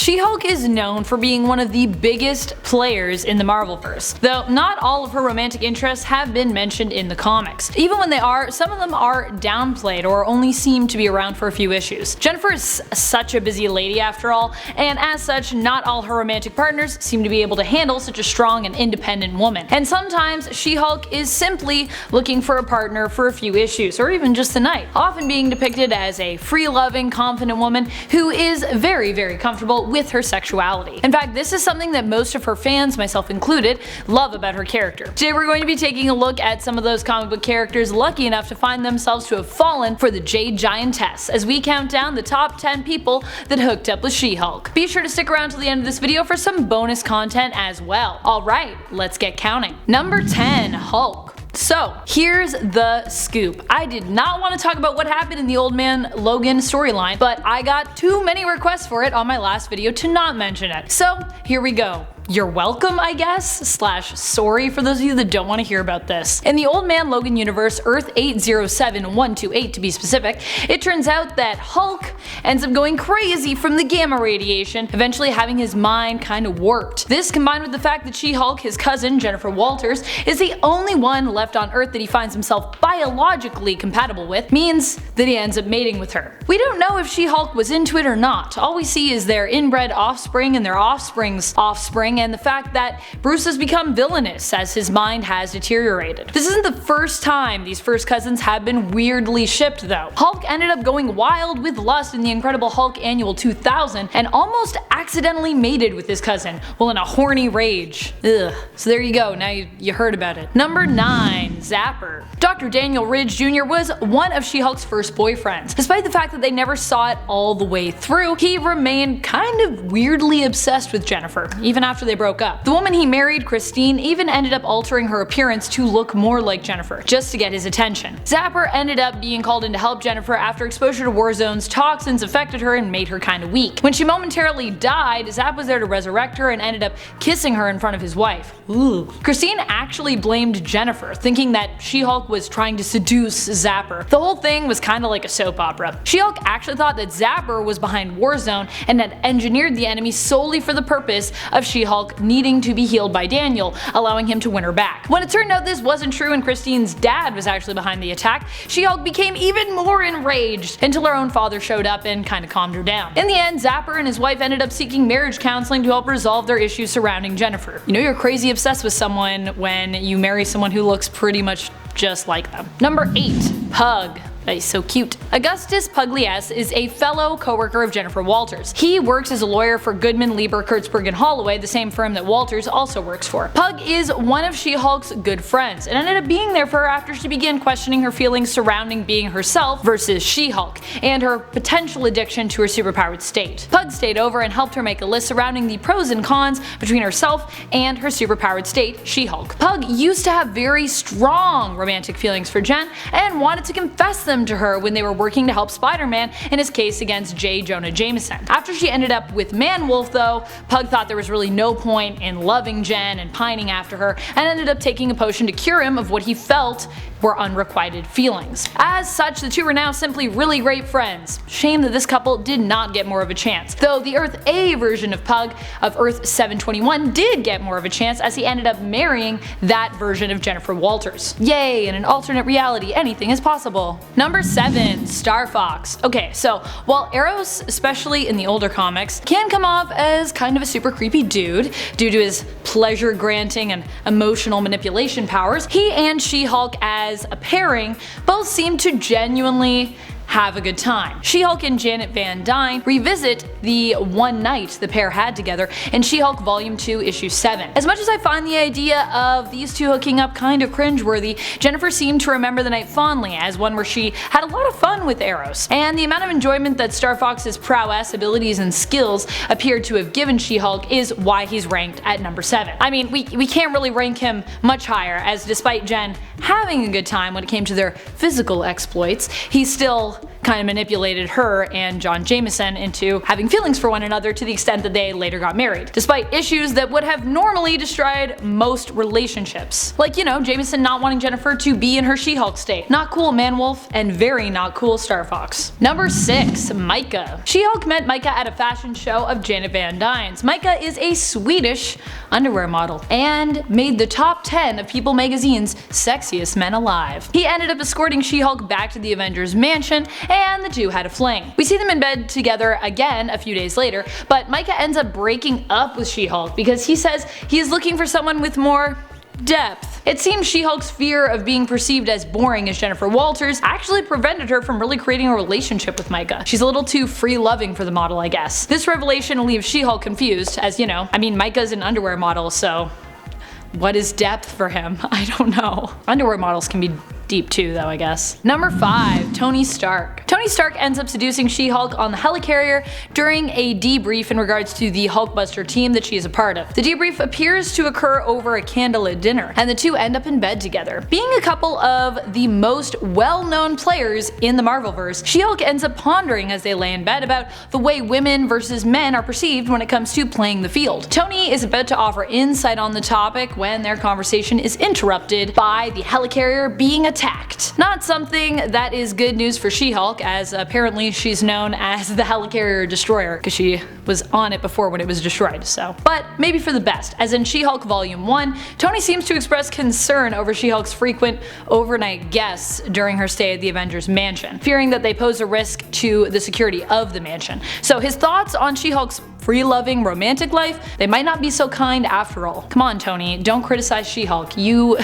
She-Hulk is known for being one of the biggest players in the Marvelverse, though not all of her romantic interests have been mentioned in the comics. Even when they are, some of them are downplayed or only seem to be around for a few issues. Jennifer is such a busy lady after all, and as such, not all her romantic partners seem to be able to handle such a strong and independent woman. And sometimes She-Hulk is simply looking for a partner for a few issues, or even just a night, often being depicted as a free-loving, confident woman who is very, very comfortable with her sexuality. In fact, this is something that most of her fans, myself included, love about her character. Today we're going to be taking a look at some of those comic book characters lucky enough to find themselves to have fallen for the Jade Giantess, as we count down the top 10 people that hooked up with She-Hulk. Be sure to stick around till the end of this video for some bonus content as well. Alright, let's get counting. Number 10, Hulk. So, here's the scoop. I did not want to talk about what happened in the Old Man Logan storyline, but I got too many requests for it on my last video to not mention it. So, here we go. You're welcome, I guess, / sorry for those of you that don't want to hear about this. In the Old Man Logan universe, Earth 807128 to be specific, it turns out that Hulk ends up going crazy from the gamma radiation, eventually having his mind kind of warped. This, combined with the fact that She-Hulk, his cousin Jennifer Walters, is the only one left on Earth that he finds himself biologically compatible with, means that he ends up mating with her. We don't know if She-Hulk was into it or not. All we see is their inbred offspring and their offspring's offspring, and the fact that Bruce has become villainous as his mind has deteriorated. This isn't the first time these first cousins have been weirdly shipped though. Hulk ended up going wild with lust in the Incredible Hulk Annual 2000 and almost accidentally mated with his cousin while in a horny rage. Ugh. So there you go, now you heard about it. Number 9, Zapper. Dr. Daniel Ridge Jr. was one of She-Hulk's first boyfriends. Despite the fact that they never saw it all the way through, he remained kind of weirdly obsessed with Jennifer, even after they broke up. The woman he married, Christine, even ended up altering her appearance to look more like Jennifer, just to get his attention. Zapper ended up being called in to help Jennifer after exposure to Warzone's toxins affected her and made her kinda weak. When she momentarily died, Zap was there to resurrect her and ended up kissing her in front of his wife. Ooh. Christine actually blamed Jennifer, thinking that She-Hulk was trying to seduce Zapper. The whole thing was kinda like a soap opera. She-Hulk actually thought that Zapper was behind Warzone and had engineered the enemy solely for the purpose of She-Hulk needing to be healed by Daniel, allowing him to win her back. When it turned out this wasn't true and Christine's dad was actually behind the attack, She-Hulk became even more enraged until her own father showed up and kinda calmed her down. In the end, Zapper and his wife ended up seeking marriage counseling to help resolve their issues surrounding Jennifer. You know you're crazy obsessed with someone when you marry someone who looks pretty much just like them. Number 8, Pug. He's so cute. Augustus Pugliese is a fellow co-worker of Jennifer Walters. He works as a lawyer for Goodman, Lieber, Kurtzberg & Holloway, the same firm that Walters also works for. Pug is one of She-Hulk's good friends, and ended up being there for her after she began questioning her feelings surrounding being herself versus She-Hulk, and her potential addiction to her superpowered state. Pug stayed over and helped her make a list surrounding the pros and cons between herself and her superpowered state, She-Hulk. Pug used to have very strong romantic feelings for Jen, and wanted to confess them to her when they were working to help Spider-Man in his case against J. Jonah Jameson. After she ended up with Man-Wolf though, Pug thought there was really no point in loving Jen and pining after her, and ended up taking a potion to cure him of what he felt were unrequited feelings. As such, the two are now simply really great friends. Shame that this couple did not get more of a chance, though the Earth A version of Pug, of Earth 721, did get more of a chance as he ended up marrying that version of Jennifer Walters. Yay, in an alternate reality anything is possible. Number 7, Star Fox. Okay, so while Eros, especially in the older comics, can come off as kind of a super creepy dude due to his pleasure granting and emotional manipulation powers, he and She-Hulk as a pairing both seem to genuinely have a good time. She-Hulk and Janet Van Dyne revisit the one night the pair had together in She-Hulk Volume 2 Issue 7. As much as I find the idea of these two hooking up kind of cringeworthy, Jennifer seemed to remember the night fondly as one where she had a lot of fun with Eros, and the amount of enjoyment that Star Fox's prowess, abilities, and skills appeared to have given She-Hulk is why he's ranked at number 7. I mean, we can't really rank him much higher, as despite Jen having a good time when it came to their physical exploits, he still kind of manipulated her and John Jameson into having feelings for one another to the extent that they later got married, despite issues that would have normally destroyed most relationships. Like, you know, Jameson not wanting Jennifer to be in her She-Hulk state. Not cool, Man-Wolf, and very not cool, Star Fox. Number 6. Myka. She-Hulk met Myka at a fashion show of Janet Van Dyne's. Myka is a Swedish underwear model and made the top 10 of People magazine's sexiest men alive. He ended up escorting She-Hulk back to the Avengers mansion, and the two had a fling. We see them in bed together again a few days later, but Myka ends up breaking up with She-Hulk because he says he is looking for someone with more depth. It seems She-Hulk's fear of being perceived as boring as Jennifer Walters actually prevented her from really creating a relationship with Myka. She's a little too free-loving for the model, I guess. This revelation leaves She-Hulk confused, as you know, I mean, Myka's an underwear model, so what is depth for him? I don't know. Underwear models can be deep too, though, I guess. Number 5. Tony Stark. Tony Stark ends up seducing She-Hulk on the helicarrier during a debrief in regards to the Hulkbuster team that she is a part of. The debrief appears to occur over a candlelit dinner, and the two end up in bed together. Being a couple of the most well-known players in the Marvelverse, She-Hulk ends up pondering as they lay in bed about the way women versus men are perceived when it comes to playing the field. Tony is about to offer insight on the topic when their conversation is interrupted by the helicarrier being attacked. Not something that is good news for She-Hulk, as apparently she's known as the Helicarrier Destroyer because she was on it before when it was destroyed, so. But maybe for the best, as in She-Hulk Volume 1, Tony seems to express concern over She-Hulk's frequent overnight guests during her stay at the Avengers mansion, fearing that they pose a risk to the security of the mansion. So his thoughts on She-Hulk's free-loving romantic life, they might not be so kind after all. Come on, Tony, don't criticize She-Hulk. You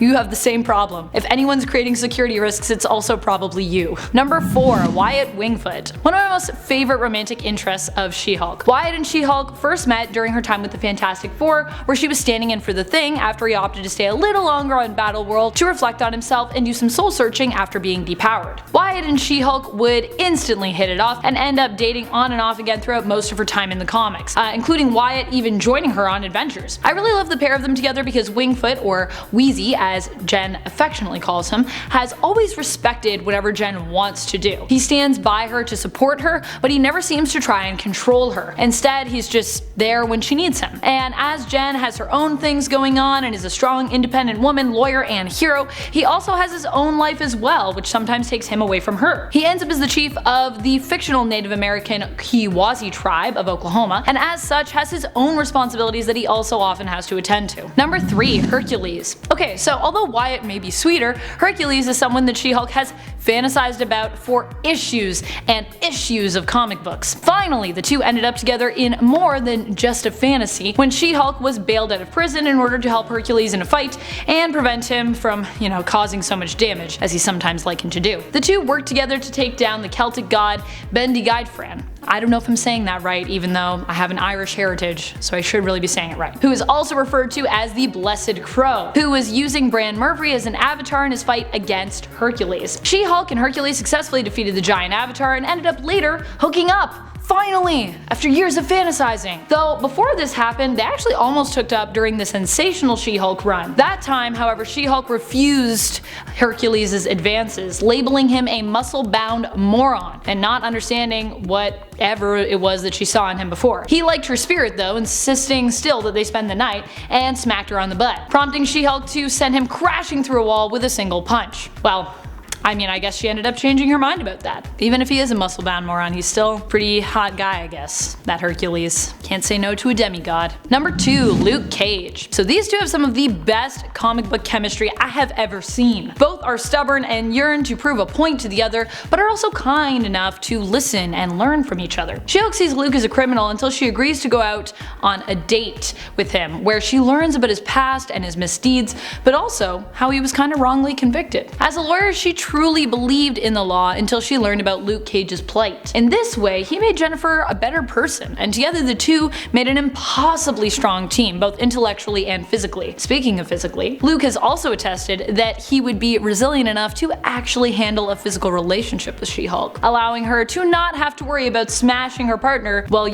have the same problem. If anyone's creating security risks, it's also probably you. Number 4. Wyatt Wingfoot. One of my most favorite romantic interests of She-Hulk. Wyatt and She-Hulk first met during her time with the Fantastic Four, where she was standing in for the Thing after he opted to stay a little longer on Battle World to reflect on himself and do some soul searching after being depowered. Wyatt and She-Hulk would instantly hit it off and end up dating on and off again throughout most of her time in the comics, including Wyatt even joining her on adventures. I really love the pair of them together because Wingfoot, or Wheezy as Jen affectionately calls him, has always respected whatever Jen wants to do. He stands by her to support her, but he never seems to try and control her. Instead, he's just there when she needs him. And as Jen has her own things going on and is a strong, independent woman, lawyer, and hero, he also has his own life as well, which sometimes takes him away from her. He ends up as the chief of the fictional Native American Hiwazi tribe of Oklahoma, and as such has his own responsibilities that he also often has to attend to. Number 3. Hercules. Okay, so although Wyatt may be sweeter, Hercules is someone that She-Hulk has fantasized about for issues and issues of comic books. Finally, the two ended up together in more than just a fantasy when She-Hulk was bailed out of prison in order to help Hercules in a fight and prevent him from, causing so much damage, as he sometimes likened to do. The two worked together to take down the Celtic god Bendigeidfran. I don't know if I'm saying that right, even though I have an Irish heritage, so I should really be saying it right. Who is also referred to as the Blessed Crow, who was using Bran Murphy as an avatar in his fight against Hercules. She-Hulk and Hercules successfully defeated the giant avatar and ended up later hooking up. Finally! After years of fantasizing. Though before this happened, they actually almost hooked up during the Sensational She-Hulk run. That time, however, She-Hulk refused Hercules' advances, labeling him a muscle-bound moron, and not understanding whatever it was that she saw in him before. He liked her spirit though, insisting still that they spend the night, and smacked her on the butt, prompting She-Hulk to send him crashing through a wall with a single punch. Well, I guess she ended up changing her mind about that. Even if he is a muscle-bound moron, he's still a pretty hot guy, I guess. That Hercules. Can't say no to a demigod. Number 2. Luke Cage. So these two have some of the best comic book chemistry I have ever seen. Both are stubborn and yearn to prove a point to the other, but are also kind enough to listen and learn from each other. She-Hulk sees Luke as a criminal until she agrees to go out on a date with him, where she learns about his past and his misdeeds, but also how he was kind of wrongly convicted. As a lawyer, she truly believed in the law until she learned about Luke Cage's plight. In this way, he made Jennifer a better person, and together the two made an impossibly strong team, both intellectually and physically. Speaking of physically, Luke has also attested that he would be resilient enough to actually handle a physical relationship with She-Hulk, allowing her to not have to worry about smashing her partner, well,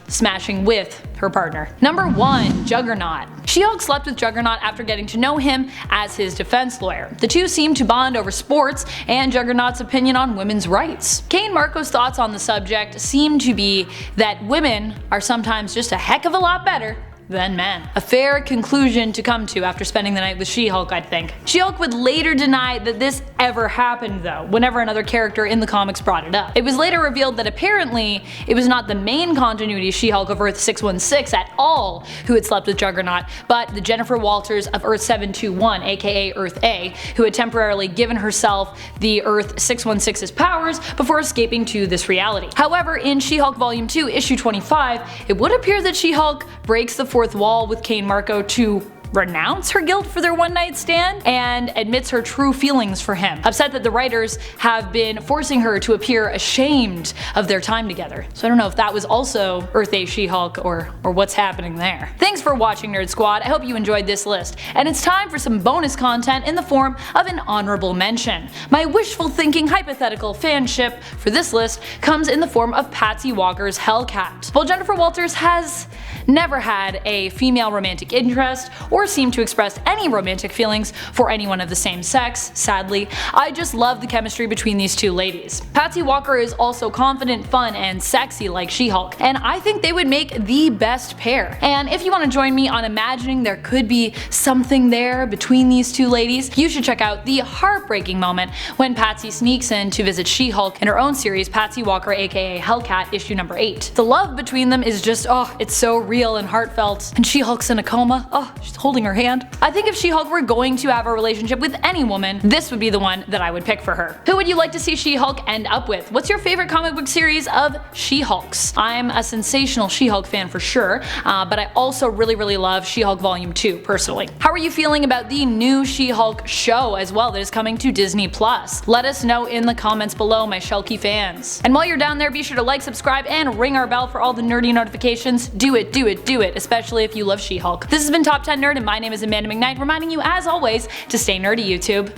smashing with her partner. Number 1. Juggernaut. She-Hulk slept with Juggernaut after getting to know him as his defense lawyer. The two seemed to bond over sports and Juggernaut's opinion on women's rights. Kane Marco's thoughts on the subject seem to be that women are sometimes just a heck of a lot better than men. A fair conclusion to come to after spending the night with She-Hulk, I'd think. She-Hulk would later deny that this ever happened though, whenever another character in the comics brought it up. It was later revealed that apparently it was not the main continuity She-Hulk of Earth 616 at all who had slept with Juggernaut, but the Jennifer Walters of Earth 721, aka Earth A, who had temporarily given herself the Earth 616's powers before escaping to this reality. However, in She-Hulk Volume 2, Issue 25, it would appear that She-Hulk breaks the fourth wall with Kane Marco to renounce her guilt for their one-night stand and admits her true feelings for him, upset that the writers have been forcing her to appear ashamed of their time together. So I don't know if that was also Earth A She-Hulk or what's happening there. Thanks for watching, Nerd Squad. I hope you enjoyed this list, and it's time for some bonus content in the form of an honorable mention. My wishful thinking hypothetical fanship for this list comes in the form of Patsy Walker's Hellcat. While Jennifer Walters has never had a female romantic interest or seemed to express any romantic feelings for anyone of the same sex, sadly, I just love the chemistry between these two ladies. Patsy Walker is also confident, fun, and sexy like She-Hulk, and I think they would make the best pair. And if you want to join me on imagining there could be something there between these two ladies, you should check out the heartbreaking moment when Patsy sneaks in to visit She-Hulk in her own series, Patsy Walker aka Hellcat issue number 8. The love between them is just, oh, it's so real and heartfelt, and She-Hulk's in a coma, oh, she's holding her hand. I think if She-Hulk were going to have a relationship with any woman, this would be the one that I would pick for her. Who would you like to see She-Hulk end up with? What's your favorite comic book series of She-Hulks? I'm a Sensational She-Hulk fan for sure, but I also really love She-Hulk Volume 2 personally. How are you feeling about the new She-Hulk show as well that is coming to Disney+? Let us know in the comments below, my Shulky fans. And while you're down there, be sure to like, subscribe, and ring our bell for all the nerdy notifications. Do it, especially if you love She-Hulk. This has been Top 10 Nerd, and my name is Amanda McKnight, reminding you as always to stay nerdy, YouTube.